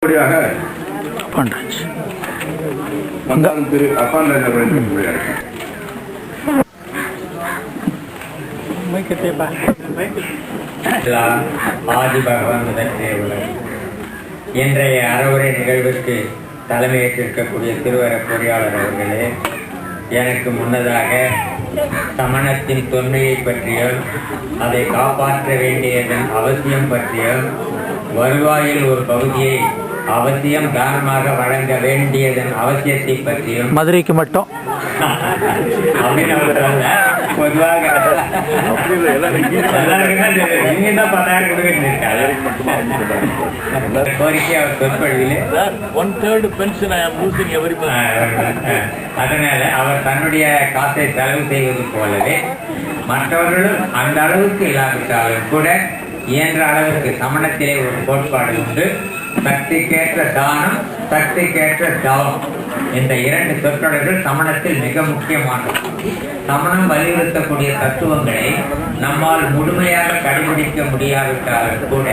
திரு upon ஆதி பகவான் இன்றைய அறவுரை நிகழ்வுக்கு தலைமையேற்றிருக்கக்கூடிய திருவர பொறியாளர் அவர்களே, எனக்கு முன்னதாக சமணத்தின் தொன்மையை பற்றியும் அதை காப்பாற்ற வேண்டியதன் அவசியம் பற்றியும் வருவாயில் ஒரு பகுதியை அவசியம் தானமாக வழங்க வேண்டியதன் அவசியத்தை பற்றியும் மதுரைக்கு மட்டும் பொதுவாக கோரிக்கை அவர் சொற்பொழிவிலே அதனால அவர் தன்னுடைய காசை செலவு செய்வது போலவே மற்றவர்களும் அந்த அளவுக்கு இல்லாவிட்டாலும் கூட இயன்ற அளவுக்கு சமணத்திலே ஒரு கோட்பாடு உண்டு. சக்திக்கேற்ற தானம், சக்திக்கேற்ற தவம். இந்த இரண்டு சொற்றொடர்கள் சமணத்தில் மிக முக்கியமானது. சமணம் வலியுறுத்தக்கூடிய தத்துவங்களை நம்மால் முழுமையாக கடைபிடிக்க முடியாவிட்டாலும் கூட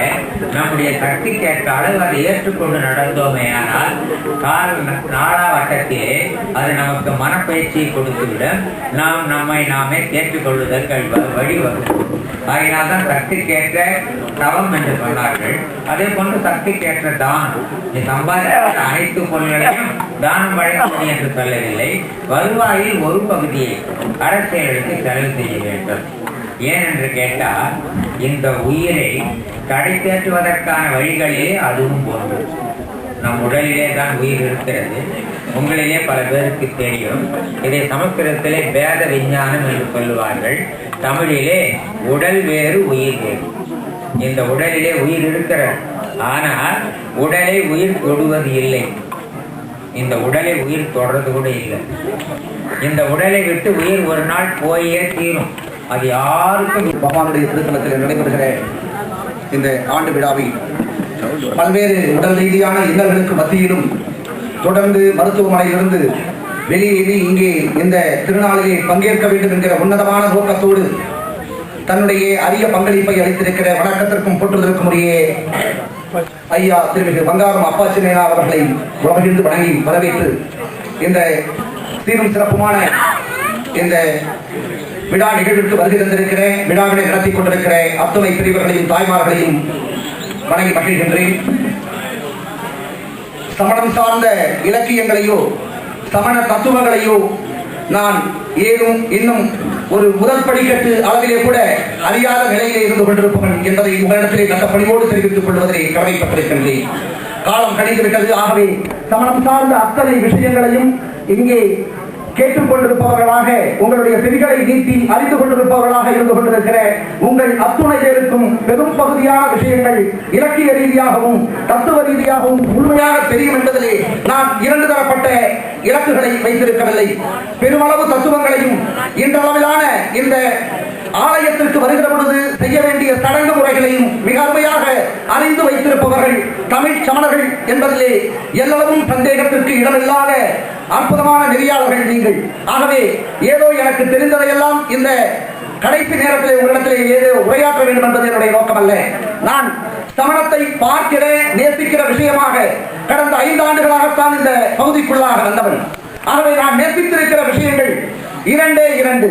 நம்முடைய சக்திக்கேற்ற அளவு அதை ஏற்றுக்கொண்டு நடந்தோமேயானால் நாளாவட்டத்திலே அது நமக்கு மனப்பயிற்சியை கொடுத்துவிடும். நாம் நம்மை நாமே ஏற்றுக்கொள்வதற்கு வழிவகுக்கும். அதனால்தான் சக்திக்கேற்ற தவம் என்று சொன்னார்கள். அதே போன்று சக்திக்கேற்ற தானம். சம்பாதித்த அனைத்து பொருள்களையும் தானம் வழங்கப்படும் என்று சொல்லவில்லை. வருவாயில் ஒரு பகுதியை அரசியலுக்கு செலவு செய்ய வேண்டும். ஏனென்று கேட்டால் இந்த உயிரை கடை தேற்றுவதற்கான வழிகளிலே அதுவும் போன்று. நம் உடலிலே தான் உயிர் இருக்கிறது. உங்களிலே பல பேருக்கு தெரியும். இதை சமஸ்கிருதத்திலே பேத விஞ்ஞானம் என்று சொல்லுவார்கள். தமிழிலே உடல் வேறு உயிர் வேறு. இந்த உடலிலே உயிர் இருக்கிறது, ஆனால் உடலை உயிர் தொடுவது இல்லை. இந்த உடலை உயிர் தொடர்றது கூட இல்லை. இந்த உடலை விட்டு உயிர் ஒரு நாள் போயே தீரும். அது யாருக்கும். பகவானுடைய திருத்தலத்தில் நடைபெறுகிற இந்த ஆண்டு விழாவில் பல்வேறு உடல் ரீதியான இன்னல்களுக்கு மத்தியிலும் தொடர்ந்து மருத்துவமனையிலிருந்து வெளியேறி இங்கே இந்த திருநாளிலே பங்கேற்க வேண்டும் என்கிற உன்னதமான நோக்கத்தோடு தன்னுடைய அரிய பங்களிப்பை அளித்திருக்கிற வணக்கத்திற்கும் போற்றுவதற்கும் உரிய ஐயா திருமிகு பங்காரம் அப்பாச்சினேனா அவர்களை உலகிருந்து வணங்கி வரவேற்று இந்த சீரும் சிறப்புமான இந்த விழா நிகழ்வுக்கு வருகை தந்திருக்கிற விழாவினை நடத்தி கொண்டிருக்கிற அத்துணை பிரிவர்களையும் தாய்மார்களையும் வணங்கி மகிழ்கின்றேன். சமணம் சார்ந்த இலக்கியங்களையோ சமண தத்துவங்களையோ நான் ஏதும் இன்னும் ஒரு முதல் படிக்கட்டு அளவிலே கூட அறியாத நிலையிலே இருந்து கொண்டிருப்பவன் என்பதை உங்களிடத்திலே நல்ல பணிவோடு தெரிவித்துக் கொள்வதை கடமைப்பட்டிருக்கின்றேன். காலம் கழிந்துவிட்டது. ஆகவே சமணம் சார்ந்த அத்தனை விஷயங்களையும் இங்கே கேட்டுக்கொண்டிருப்பவர்களாக, உங்களுடைய செவிகளை நீட்டி அறிந்து கொண்டிருப்பவர்களாக இருந்து கொண்டிருக்கிற உங்கள் அத்துணை பேருக்கும் பெரும் பகுதியான விஷயங்கள் இலக்கிய ரீதியாகவும் தத்துவ ரீதியாகவும் முழுமையாக தெரியும் என்பதிலே நான் இரண்டு தரப்பட்ட இலக்குகளை வைத்திருக்கவில்லை. பெருமளவு தத்துவங்களையும் இன்றளவிலான இந்த ஆலயத்திற்கு வருகிற பொழுது செய்ய வேண்டிய சடங்கு முறைகளையும் மிக அருமையாக அறிந்து வைத்திருப்பவர்கள் தமிழ் சமணர்கள் என்பதிலே எல்லளவும் சந்தேகத்திற்கு இடமில்லாத அற்புதமான நெறியாளர்கள் நீங்கள். ஆகவே ஏதோ எனக்கு தெரிந்ததையெல்லாம் இந்த கடைசி நேரத்திலே உங்களிடத்திலே ஏதோ உரையாற்ற வேண்டும் என்பது என்னுடைய நோக்கம் அல்ல. நான் சமணத்தை பார்க்கிற நேசிக்கிற விஷயமாக கடந்த 5 ஆண்டுகளாகத்தான் இந்த பகுதிக்குள்ளாக வந்தவன். ஆகவே நான் நேசித்திருக்கிற விஷயங்கள் இரண்டு.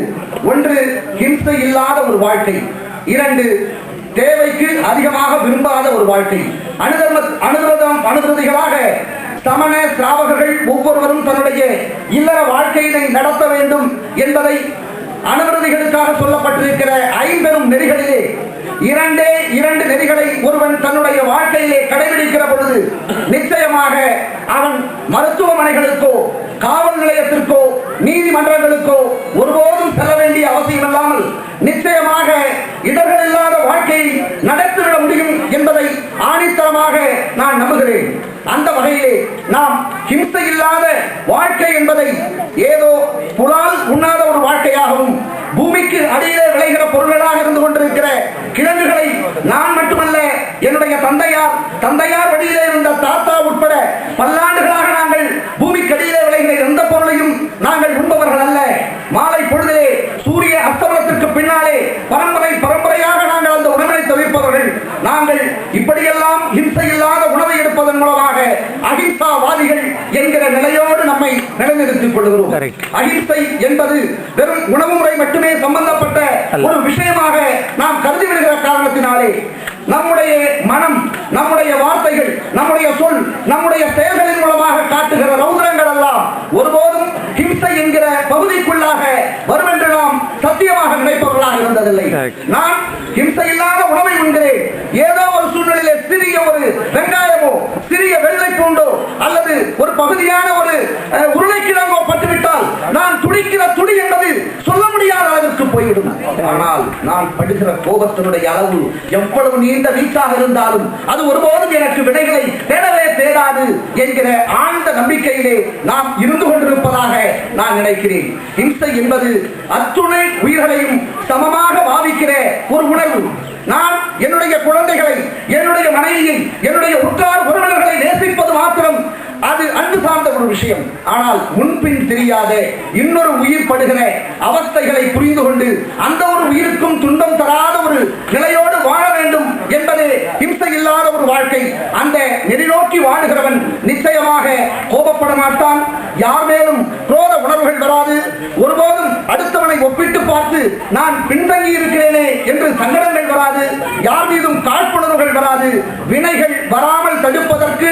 ஒன்று, ஹிம்சை இல்லாத ஒரு வாழ்க்கை. 2, தேவைக்கு அதிகமாக விரும்பாத ஒரு வாழ்க்கை. அனுதிரதிகளாக சமண சிராவகர்கள் ஒவ்வொருவரும் தன்னுடைய இல்லற வாழ்க்கையினை நடத்த வேண்டும் என்பதை அனுமதிகளுக்காக சொல்லப்பட்டிருக்கிற 5 நெறிகளிலே 2 நெறிகளை ஒருவன் தன்னுடைய வாழ்க்கையிலே கடைபிடிக்கிற பொழுது நிச்சயமாக அவன் மருத்துவமனைகளுக்கோ காவல் நிலையத்திற்கோ நீதிமன்றங்களுக்கோ ஒருபோதும் செல்ல வேண்டிய அவசியம் இல்லாமல் நிச்சயமாக இடர்கள் இல்லாத வாழ்க்கையை நடத்திவிட முடியும் என்பதை ஆணித்தரமாக நான் நம்புகிறேன். அந்த வகையிலே நாம் ஹிம்சை இல்லாத வாழ்க்கை என்பதை ஏதோ புலால் உண்ணாத ஒரு வாழ்க்கையாகவும் பூமிக்கு அடியிலே விளைகிற பொருள்களாக இருந்து கொண்டிருக்கிற கிழங்குகளை நான் மட்டுமல்ல, என்னுடைய தந்தையார் வழியிலே இருந்த தாத்தா உட்பட பல்லாண்டுகளாக நாங்கள் பூமிக்கு அடியிலே விளைகிற எந்த பொருளையும் நாங்கள் உண்பவர்கள் அல்ல. மாலை பொழுதிலே சூரிய அஸ்தமனத்திற்கு பின்னாலே பரம்பரையாக நாங்கள் அந்த உணவினை தவிர்ப்பவர்கள். நாங்கள் இப்படியெல்லாம் ஹிம்சை இல்லாத உணவை எடுப்பதன் மூலமாக என்கிற நிலையோடு நம்மை நிலைநிறுத்திக் கொள்கிறோம். அகிம்சை என்பது வெறும் உணவு முறை மட்டுமே சம்பந்தப்பட்ட ஒரு விஷயமாக நாம் கருதிவிடுகிற காரணத்தினாலே நம்முடைய மனம், நம்முடைய வார்த்தைகள், நம்முடைய சொல், நம்முடைய செயல்களின் மூலமாக காட்டுகிற ரௌதிரங்கள் எல்லாம் ஒருபோதும் ஹிம்சை என்கிற பகுதிக்குள்ளாக வரும் என்று நாம் சத்தியமாக நினைப்பவர்களாக இருந்ததில்லை. நான் ஹிம்சை இல்லாத உணவை உண்கிறேன். ஏதோ ஒரு சூழ்நிலையிலே சிறிய ஒரு வெங்காயமோ சிறிய வெள்ளை பூண்டோ அல்லது ஒரு பகுதியான ஒரு உருளைக்கிழங்கோ பட்டுவிட்டால் நான் துடிக்கிற துடி என்பது சொல்ல முடியாத அளவிற்கு போய்விடும். ஆனால் நான் படுகிற கோபத்தினுடைய அளவு எவ்வளவு நீண்ட வீச்சாக இருந்தாலும் அது ஒருபோதும் எனக்கு விடைகளை தேடவே தேடாது என்கிற ஆழ்ந்த நம்பிக்கையிலே நாம் இருந்து கொண்டிருப்பதாக நான் நினைக்கிறேன். ஹிம்சை என்பது அத்துணை உயிர்களையும் சமமாக பாவிக்கிற ஒரு உணர்வு. நான் என்னுடைய குழந்தைகளை, என்னுடைய மனைவியை, என்னுடைய உற்றார் உறவினர்களை நேசிப்பது மாத்திரம் அது அன்பு சார்ந்த ஒரு விஷயம். ஆனால் முன்பின் தெரியாத இன்னொரு உயிர் படுகிற அவஸ்தைகளை புரிந்து கொண்டு அந்த ஒரு உயிருக்கும் துன்பம் தராத ஒரு நிலையோடு வாழ வேண்டும் என்பதே ஹிம்சை இல்லாத ஒரு வாழ்க்கை. அந்த நெறிநோக்கி வாழுகிறவன் நிச்சயமாக கோபப்பட மாட்டான். யார் மேலும் குரோத உணர்வுகள் வராது. ஒருபோதும் அடுத்தவனை ஒப்பிட்டு பார்த்து நான் பின்தங்கி இருக்கிறேனே என்று சங்கடங்கள் வராது. யார் மீதும் காழ்ப்புணர்வுகள் வராது. வினைகள் வராமல் தடுப்பதற்கு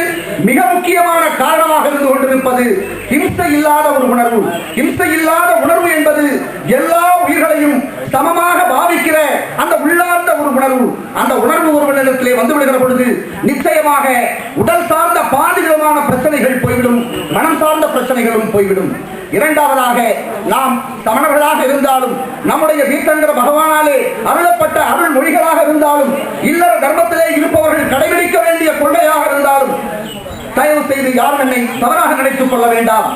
மிக முக்கியமான காரணமாக இருந்து கொண்டிருப்பது ஹிம்சை இல்லாத ஒரு உணர்வு. ஹிம்சை இல்லாத உணர்வு என்பது எல்லா உயிர்களையும் சமமாக பாவிக்கிற அந்த உள்ளார்ந்த ஒரு உணர்வு. அந்த உணர்வு ஒருவனிடத்திலே வந்து விடுகிற பொழுது நிச்சயமாக உடல் சார்ந்த பாதிவிதமான பிரச்சனைகள் போய்விடும், மனம் சார்ந்த பிரச்சனைகளும் போய்விடும். இரண்டாவதாக, நாம் சமணர்களாக இருந்தாலும் நம்முடைய தீர்த்தங்கர பகவானாலே அருளப்பட்ட அருள் மொழிகளாக இருந்தாலும் இல்லற தர்மத்திலே இருப்பவர்கள் கடைபிடிக்க வேண்டிய கொள்கையாக இருந்தாலும் தயவு செய்து யாரும் என்னை தவறாக நினைத்துக் கொள்ள வேண்டாம்.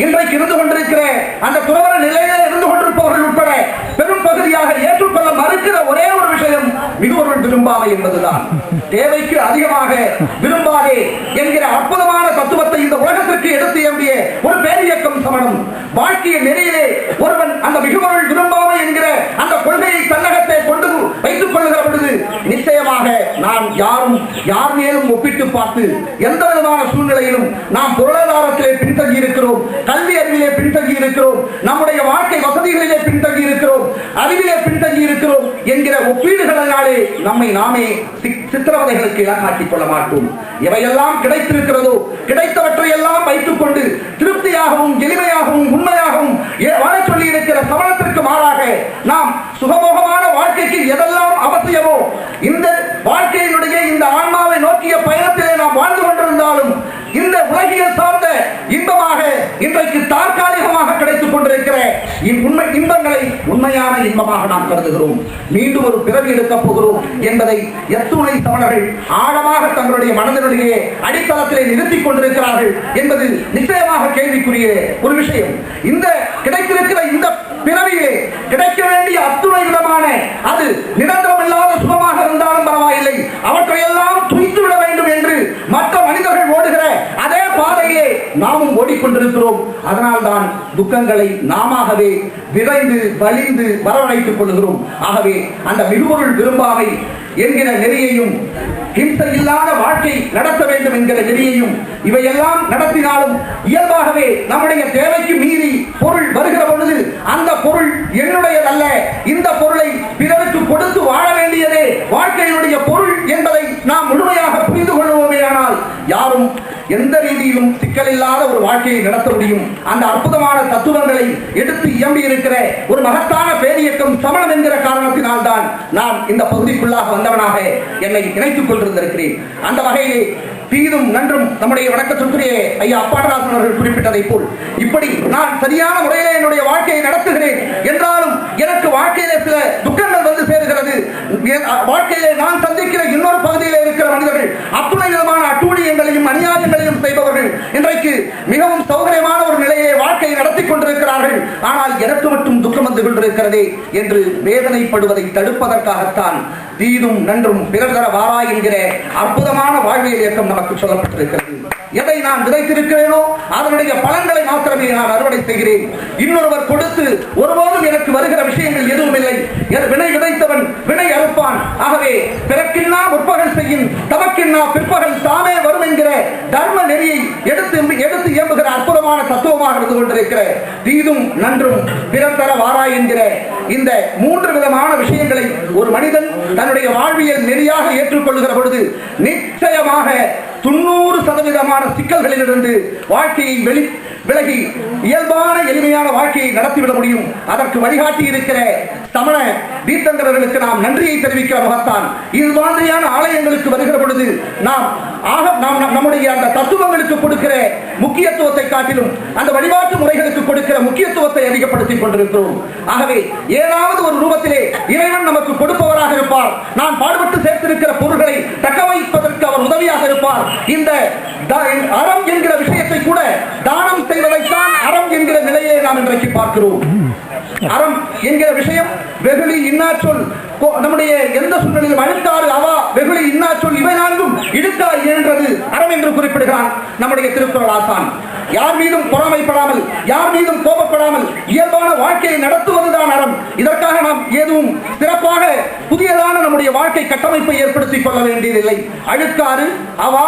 இன்றைக்கு இருந்து கொண்டிருக்கிற அந்த துறவர நிலையிலே இருந்து கொண்டிருப்பவர்கள் உட்பட பெரும் பகுதியாக ஏற்றுக்கொள்ள மறுக்கிற ஒரே ஒரு விஷயம் மிகுவர்கள் விரும்பாமை என்பதுதான். தேவைக்கு அதிகமாக விரும்பாதே என்கிற அற்புதமான தத்துவத்தை இந்த உலகத்திற்கு எடுத்து எம்பிய ஒரு பேரியக்கம் சமணம். வாழ்க்கைய நெறியிலே ஒருவன் அந்த மிகுவர்கள் விரும்பாமை என்கிற அந்த கொள்கையை தன்னகத்தை கொண்டு வைத்துக் கொள்ளுகிற பொழுது நிச்சயமாக நாம் யார் மேலும் ஒப்பிட்டு பார்த்து எந்த விதமான சூழ்நிலையிலும் நாம் பொருளாதாரத்திலே பின்தங்கி இருக்கிறோம், கல்வி அறிவிலே பின்தங்கி இருக்கிறோம், நம்முடைய வாழ்க்கை வசதிகளிலே பின்தங்கி இருக்கிறோம், அறிவிலே பின்தங்கி இருக்கிறோம் என்கிற ஒப்பீடுகளினாலே நம்மை நாமே சித்திரவதைகளுக்கு இலக்காட்டிக் கொள்ள மாட்டோம். எவையெல்லாம் கிடைத்திருக்கிறதோ கிடைத்தவற்றை எல்லாம் வைத்துக் கொண்டு திருப்தியாகவும் எளிமையாகவும் உண்மையாகவும் வாழ சொல்லி இருக்கிற சமணத்திற்கு மாறாக நாம் சுகமோகமான வாழ்க்கைக்கு எதெல்லாம் அவசியமோ இந்த வாழ்க்கையினுடைய இந்த ஆன்மாவை நோக்கிய பயணத்திலே நாம் வாழ்ந்து கொண்டிருந்தாலும் இந்த உலகியல் சார்ந்த இன்பமாக இன்றைக்கு தற்காலிகமாக கிடைத்துக் கொண்டிருக்கிற இன்பங்களை உண்மையான இன்பமாக நாம் கருதுகிறோம். மீண்டும் ஒரு பிறவி எடுக்கப் போகிறோம் என்பதை எத்துணை சமணர்கள் ஆழமாக தங்களுடைய மனதினுடைய அடித்தளத்திலே நிறுத்திக் கொண்டிருக்கிறார்கள் என்பது நிச்சயமாக கேள்விக்குரிய ஒரு விஷயம். இந்த கிடைத்திருக்கிற இந்த பிறவியே கிடைக்க வேண்டிய அத்துணை விதமான அது நிரந்தரம் இல்லாத சுகமாக இருந்தாலும் பரவாயில்லை, அவற்றையெல்லாம் துய்த்து விட வேண்டும் என்று மற்ற மனிதர்கள் ஓடுகிற அதே பாதையிலே நாமும் ஓடிக்கொண்டிருக்கிறோம். அதனால்தான் துக்கங்களை நாமவே விரைந்து வலிந்து வரவழைத்துக் கொள்கிறோம். ஆகவே அந்த மிகுபொருள் விரும்பாமை என்கிற நெறியையும் ஹிம்சை இல்லாத வாழ்க்கை நடத்த வேண்டும் என்கிற நெறியையும் இவையெல்லாம் நடத்தினாலும் இயல்பாகவே நம்முடைய தேவைக்கு மீறி பொருள் வருகிற பொழுது அந்த பொருள் என்னுடையதல்ல, இந்த பொருளை பிறருக்கு கொடுத்து வாழ வேண்டியதே வாழ்க்கையினுடைய பொருள் என்பதை நாம் முழுமையாக புரிந்து கொள்வோமேயானால் யாரும் எந்த ரீதியிலும் சிக்கலில்லாத ஒரு வாழ்க்கையை நடத்த முடியும். அந்த அற்புதமான தத்துவங்களை எடுத்து இயம்பி இருக்கிற ஒரு மகத்தான பேரியக்கம் சமணம் என்கிற காரணத்தினால் தான் நான் இந்த பகுதிக்குள்ளாக வந்தவனாக என்னை இணைத்துக் கொண்டிருந்திருக்கிறேன். அந்த வகையிலே தீதும் நன்றும் நம்முடைய வணக்கத்திற்குரிய ஐயா அப்பாடராசன் அவர்கள் குறிப்பிட்டதை போல் இப்படி நான் சரியான முறையிலே என்னுடைய வாழ்க்கையை நடத்துகிறேன் என்றாலும் எனக்கு வாழ்க்கையிலே சில துக்கங்கள் வந்து சேருகிறது. வாழ்க்கையிலே நான் சந்திக்கிற இன்னொரு பகுதியிலே இருக்கிற மனிதர்கள் அத்துணை விதமான அட்டூழியங்களையும் அநியாயங்களையும் செய்பவர்கள் இன்றைக்கு மிகவும் சௌகரியமான ஒரு நிலையை வாழ்க்கையை நடத்தி கொண்டிருக்கிறார்கள். ஆனால் எனக்கு மட்டும் துக்கம் வந்து கொண்டிருக்கிறதே என்று வேதனைப்படுவதை தடுப்பதற்காகத்தான் தீதும் நன்றும் பிறர் தர வாரா என்கிற அற்புதமான வாழ்வியல் இயக்கம் நமக்கு சொல்லப்பட்டிருக்கிறது. எதை நான் விதைத்திருக்கிறேனோ அதனுடைய பலன்களை மாத்திரமே நான் அறுவடை செய்கிறேன். இன்னொருவர் கொடுத்து ஒருபோதும் எனக்கு வருகிற விஷயங்கள் எதுவும் இல்லை. வினை விதைத்தவன் வினை அறுப்பான். ஆகவே பிறக்கின்னா முற்பகல் செய்யும், தமக்கின்னா பிற்பகல் தாமே வரும் என்கிற தர்ம நெறியை எடுத்து இயம்புகிற கொண்டிருக்கிற தீதும் நன்றும் பிறர் தர வாராய் என்கிற இந்த 3 விதமான விஷயங்களை ஒரு மனிதன் தன்னுடைய வாழ்வியல் நெறியாக ஏற்றுக்கொள்ளுகிற பொழுது நிச்சயமாக 90% சிக்கல்களிலிருந்து வாழ்க்கையை விலகி இயல்பான எளிமையான வாழ்க்கையை நடத்திவிட முடியும். அதற்கு வழிகாட்டி இருக்கிற சமண தீர்த்தங்கரர்களுக்கு நாம் நன்றியை தெரிவிக்கிற முகத்தான் இது மாதிரியான ஆலயங்களுக்கு வருகிற பொழுது நாம் நம்முடைய அந்த தத்துவங்களுக்கு கொடுக்கிற முக்கியத்துவத்தை காட்டிலும் அந்த வழிபாட்டு முறைகளுக்கு கொடுக்கிற முக்கியத்துவத்தை அதிகப்படுத்திக் கொண்டிருக்கிறோம். ஆகவே ஏதாவது ஒரு ரூபத்திலே இறைவன் நமக்கு கொடுப்பவராக இருப்பார். நான் பாடுபட்டு சேர்த்திருக்கிற பொருள்களை தக்க வைப்பதற்கு அவர் உதவியாக இருப்பார். இந்த அறம் என்கிற விஷயத்தை கூட தானம் செய்வதைத்தான் அறம் என்கிற நிலையை நாம் இன்றைக்கு பார்க்கிறோம். அறம் என்கிற விஷயம் வெகுளி இன்னாச்சொல் நம்முடைய எந்த சூழ்நிலையில் அழுக்காறு அவா வெகுளி இன்னாச்சொல் இவை நான்கும் இடுக்கா என்றது அறம் என்று குறிப்பிடுகிறான் நம்முடைய திருக்குறள் ஆசான். யார் மீதும் பொறாமைப்படாமல் யார் மீதும் கோபப்படாமல் இயல்பான வாழ்க்கையை நடத்துவதுதான் அறம். இதற்காக நாம் எதுவும் சிறப்பாக புதியதான நம்முடைய வாழ்க்கை கட்டமைப்பை ஏற்படுத்திக் கொள்ள வேண்டியதில்லை. அழுக்காறு அவா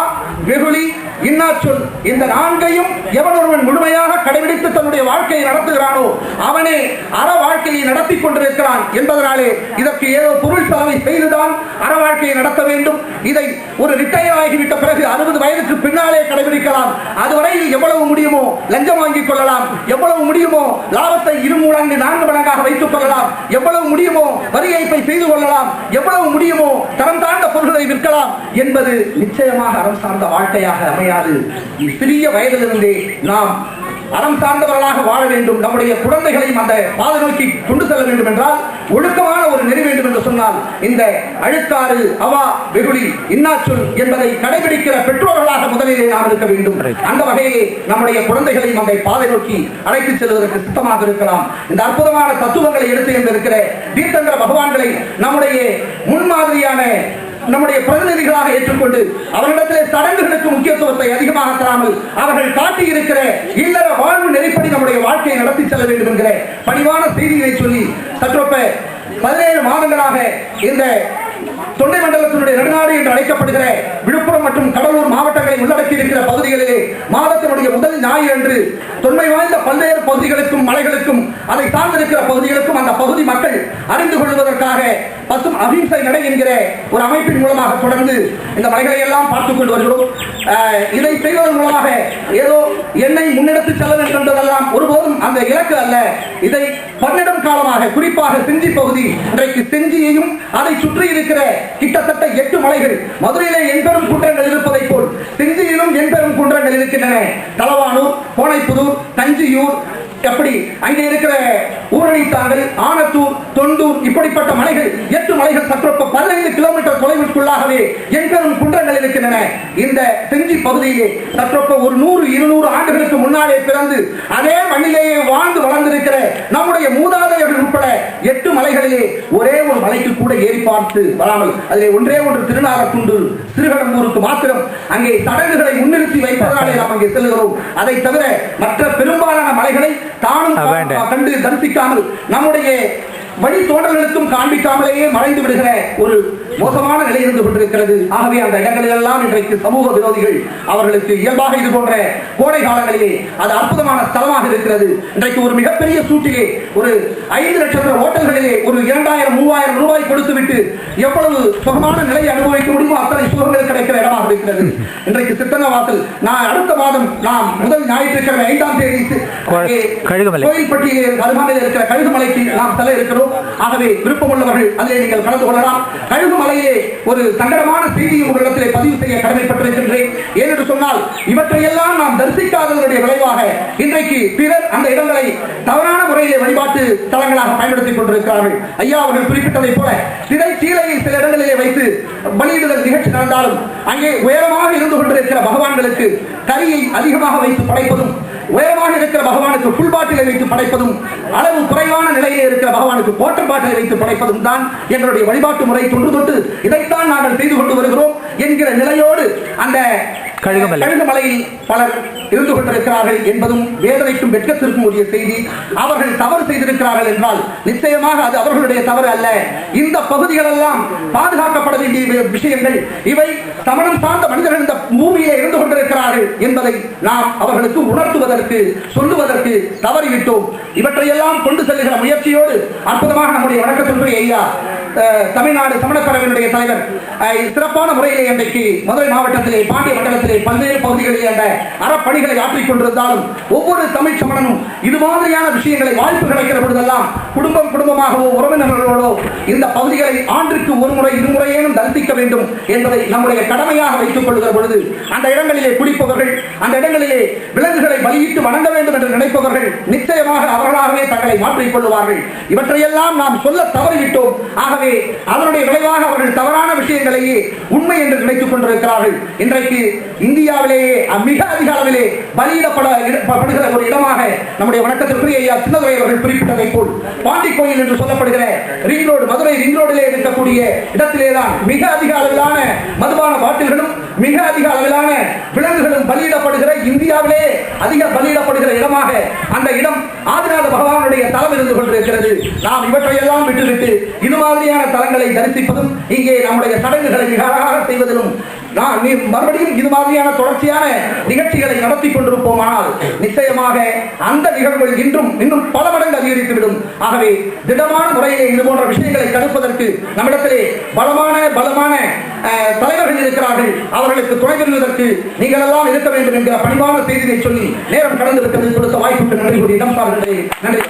வெகுளி இன்னாச்சொல் இந்த 4ஐயும் எவன் ஒருவன் முழுமையாக கடைபிடித்து தன்னுடைய வாழ்க்கையை நடத்துகிறானோ அவனே அற வாழ்க்கையை நடத்தி கொண்டிருக்கிறான் என்பதனாலே இதற்கு ஏதோ பொருள் செலவை செய்துதான் அற வாழ்க்கையை நடத்த வேண்டும். இதை ஒரு ரிட்டையர் ஆகிவிட்ட பிறகு 60 வயதுக்கு பின்னாலே கடைபிடிக்கலாம். அதுவரையில் எவ்வளவு முடியுமோ லஞ்சம் வாங்கிக் கொள்ளலாம், எவ்வளவு முடியுமோ லாபத்தை 2 மடங்கு 4 மடங்காக வைத்துக் கொள்ளலாம், எவ்வளவு முடியுமோ வரி ஏய்ப்பை செய்து கொள்ளலாம், எவ்வளவு முடியுமோ தரம் தாழ்ந்த பொருட்களை விற்கலாம் என்பது நிச்சயமாக அறம் சார்ந்த வாழ்க்கையாக அமையாது. சிறிய வயதிலிருந்தே நாம் அறம் சார்ந்தவர்களாக வாழ வேண்டும். நம்முடைய குழந்தைகளையும் அந்த பாதை நோக்கி கொண்டு செல்ல வேண்டும் என்றால் ஒழுக்கமான ஒரு நெறி வேண்டும் என்று சொன்னால் இந்த அழுக்காறு அவா வெகுளி இன்னாச்சொல் என்பதை கடைபிடிக்கிற பெற்றோர்களாக முதலிலே நாம் இருக்க வேண்டும். அந்த வகையிலே நம்முடைய குழந்தைகளையும் அந்த பாதை நோக்கி அழைத்து செல்வதற்கு சித்தமாக இருக்கலாம். இந்த அற்புதமான தத்துவங்களை எடுத்து இருக்கிற தீர்த்தங்கர பகவான்களை நம்முடைய முன்மாதிரியான நம்முடைய பிரதிநிதிகளாக ஏற்றுக்கொண்டு அவர்களிடத்திலே சடங்குகளுக்கு முக்கியத்துவத்தை அதிகமாக தராமல் அவர்கள் காட்டியிருக்கிற இல்லற வாழ்வு நெறிப்படி நம்முடைய வாழ்க்கையை நடத்தி செல்ல வேண்டும் என்கிற பணிவான செய்திகளை சொல்லி சற்றொப்ப 17 மாதங்களாக இந்த தொண்டை மண்டலத்தினுடைய நடுநாடு என்று அழைக்கப்படுகிற விழுப்புரம் மற்றும் கடலூர் மாவட்டங்களை உள்ளடக்கி இருக்கிற பகுதிகளிலே மாதத்தினுடைய முதல் ஞாயிறு அன்று தொன்மை வாய்ந்த பல்வேறு பகுதிகளுக்கும் மலைகளுக்கும் அதை சார்ந்திருக்கிற பகுதிகளுக்கும் அந்த பகுதி மக்கள் அறிந்து கொள்வதற்காக பசும் அகிம்சை நடை என்கிற ஒரு அமைப்பின் மூலமாக தொடர்ந்து இந்த மலைகளை எல்லாம் பார்த்துக் கொண்டு வருகிறோம். இதை செய்வதன் மூலமாக ஏதோ என்னை முன்னெடுத்து செல்ல வேண்டும் என்பதெல்லாம் ஒருபோதும் அந்த இலக்கு அல்ல. இதை 12 காலமாக குறிப்பாக செஞ்சி பகுதி இன்றைக்கு செஞ்சியையும் அதை சுற்றி இருக்கிற கிட்டத்தட்ட 8 மலைகள் மதுரையிலே எண்பெரும் குன்றங்கள் இருப்பதை போல் செஞ்சியிலும் எண்பெரும் குன்றங்கள் இருக்கின்றன. தலவானூர், கோணைப்புதூர், தஞ்சியூர், எப்படி அங்கே இருக்கிற ஊரணித்தாங்கல், ஆனத்தூர், தொண்டூர் இப்படிப்பட்ட மலைகள் 8 மலைகள் சற்றொப்ப 15 கிலோமீட்டர் தொலைவிற்குள்ளாகவே எண்பெரும் குன்றங்கள் இருக்கின்றன. இந்த செஞ்சி பகுதியிலே சற்றொப்ப ஒரு 100-200 ஆண்டுகளுக்கு முன்னாலே பிறந்து அதே மண்ணிலேயே வாழ்ந்து வளர்ந்திருக்கிற நம்முடைய மூதாதையர்கள் உட்பட 8 மலைகளிலே ஒரே ஒரு மலைக்கு கூட ஏறி பார்த்து வராமல் அதிலே ஒன்றே ஒன்று திருநாகக்குண்டு சிறுகடம்பூருக்கு மாத்திரம் அங்கே சடங்குகளை முன்னிறுத்தி வைப்பதனாலே நாம் அங்கே செல்கிறோம். அதை தவிர மற்ற பெரும்பாலான மலைகளை தானும் கண்டு தரிசிக்காமல் நம்முடைய வழி தோன்றல்களுக்கும் காண்பிக்காமலேயே மறைந்து விடுகிற ஒரு மோசமான நிலை இருந்து கொண்டிருக்கிறது. ஆகவே அந்த இடங்களில் எல்லாம் இன்றைக்கு சமூக விரோதிகள் அவர்களுக்கு இயல்பாக இது போன்ற கோடை காலங்களிலே அது அற்புதமான ஸ்தலமாக இருக்கிறது. இன்றைக்கு ஒரு மிகப்பெரிய சூட்டிலே ஒரு 5 நட்சத்திர ஹோட்டல்களிலே ஒரு 2000-3000 ரூபாய் கொடுத்துவிட்டு எவ்வளவு சுகமான நிலையை அனுபவிக்க முடியுமோ அத்தனை சுகங்கள் கிடைக்கிற இடமாக இருக்கிறது. இன்றைக்கு சித்தன்னவாசல் நான் அடுத்த மாதம் நாம் முதல் ஞாயிற்றுக்கிழமை 5ஆம் தேதி கோயில்பட்டியிலே அருகாமையில் இருக்கிற கழுகுமலைக்கு நாம் செல்ல இருக்கிறோம். ஆகவே விருப்பமுள்ளவர்கள் அதிலே நீங்கள் கலந்து கொள்ளலாம். கழுகுமலையே ஒரு சங்கடமான செய்தியை உங்களிடத்திலே பதிவு செய்ய கடமைப்பட்டிருக்கின்றேன். ஏனென்று சொன்னால் இவற்றையெல்லாம் நாம் தரிசிக்காததனுடைய விளைவாக இன்றைக்கு பிறர் அந்த இடங்களை தவறான முறையிலே வழிபாட்டு தலங்களாக பயன்படுத்திக் கொண்டிருக்கிறார்கள். ஐயா அவர்கள் குறிப்பிட்டதை போல சிறை சீலையை சில இடங்களிலே வைத்து பலியிடுதல் நிகழ்ச்சி நடந்தாலும் அங்கே உயரமாக இருந்து கொண்டிருக்கிற பகவான்களுக்கு கரியை அதிகமாக வைத்து படைப்பதும், உயரமாக இருக்கிற பகவானுக்கு புல் பாட்டிலை வைத்து படைப்பதும், அளவு குறைவான நிலையிலே இருக்கிற பகவானுக்கு கோட்டர் பாட்டிலை வைத்து படைப்பதும் தான் எங்களுடைய வழிபாட்டு முறை. தொன்று தொட்டு இதைத்தான் நாங்கள் செய்து கொண்டு வருகிறோம் என்கிற நிலையோடு அந்த கழுகுமலையில் பலர் இருந்து கொண்டிருக்கிறார்கள் என்பதும் வேதனைக்கும் வெட்கத்திற்கும் உரிய செய்தி. அவர்கள் தவறு செய்திருக்கிறார்கள் என்றால் நிச்சயமாக அது அவர்களுடைய தவறு அல்ல. இந்த பகுதிகளெல்லாம் பாதுகாக்கப்பட வேண்டிய விஷயங்கள். இவை சமணம் சார்ந்த மனிதர்கள் இந்த பூமியிலே இருந்து கொண்டிருக்கிறார்கள் என்பதை நாம் அவர்களுக்கு உணர்த்துவதற்கு சொல்லுவதற்கு தவறிவிட்டோம். இவற்றையெல்லாம் கொண்டு செல்லுகிற முயற்சியோடு அற்புதமாக நம்முடைய வணக்கத்திற்கு ஐயா தமிழ்நாடு சமணப்பரவினுடைய தலைவர் சிறப்பான முறையிலே இன்றைக்கு மதுரை மாவட்டத்திலே பாண்டிய மண்டலத்திலே பல்வேறு பகுதிகளில் என்ற அறப்பணிகளை ஆற்றிக் கொண்டிருந்தாலும் ஒவ்வொரு தமிழ் சமணனும் இது மாதிரியான விஷயங்களை வாய்ப்பு கிடைக்கிற பொழுதெல்லாம் குடும்பமாகவோ உறவினர்களோடோ இந்த பகுதிகளை ஆண்டிற்கு ஒரு முறை இருமுறையேனும் தரிசிக்க வேண்டும் என்பதை நம்முடைய கடமையாக வைத்துக் கொள்கிற பொழுது அந்த இடங்களிலே குடிப்பவர்கள் அந்த இடங்களிலே விலங்குகளை பலியிட்டு வணங்க வேண்டும் என்று நினைப்பவர்கள் நிச்சயமாக அவர்களாகவே தங்களை மாற்றிக் கொள்வார்கள். இவற்றையெல்லாம் நாம் சொல்ல தவறிவிட்டோம். ஆகவே அதனுடைய விளைவாக அவர்கள் தவறான விஷயங்களையே உண்மை என்று நினைத்துக் கொண்டிருக்கிறார்கள். இன்றைக்கு இந்தியாவிலேயே மிக அதிக அளவிலே பலியிடப்படுகிற ஒரு இடமாக நம்முடைய வணக்கத்திற்குரிய ஐயா சின்னதுரை அவர்கள் குறிப்பிட்டதை போல் பாண்டி கோயில் என்று சொல்லப்படுகிற ரிங் ரோடு மதுரை ரிங் ரோடிலே இருக்கக்கூடிய இடத்திலேதான் மிக அதிக அளவிலான மதுபான பாட்டில்களும் மிக அதிக அளவிலான விலங்குகளும் பலியிடப்படுகிற இந்தியாவிலே அதிக பலியிடப்படுகிற இடமாக அந்த இடம் ஆதிநாத பகவானுடைய தலம் இருந்து கொண்டிருக்கிறது. நாம் இவற்றையெல்லாம் விட்டுவிட்டு இது மாதிரியான தலங்களை தரிசிப்பதும் இங்கே நம்முடைய சடங்குகளை மிக அழகாக செய்வதிலும் மறுபடியும் இது மாதிரியான தொடர்ச்சியான நிகழ்ச்சிகளை நடத்தி கொண்டிருப்போமானால் நிச்சயமாக அந்த நிகழ்வுகள் இன்னும் பல மடங்கு அதிகரித்துவிடும். ஆகவே திடமான முறையிலே இது போன்ற விஷயங்களை தடுப்பதற்கு நம்மிடத்திலே பலமான தலைவர்கள் இருக்கிறார்கள். அவர்களுக்கு துணை பெறுவதற்கு நீங்கள் எல்லாம் இருக்க வேண்டும் என்கிற பணிவான செய்தியை சொல்லி நேரம் கடந்து விட்டது. கொடுத்த வாய்ப்புக்கு நன்றி கூறி நன்றி.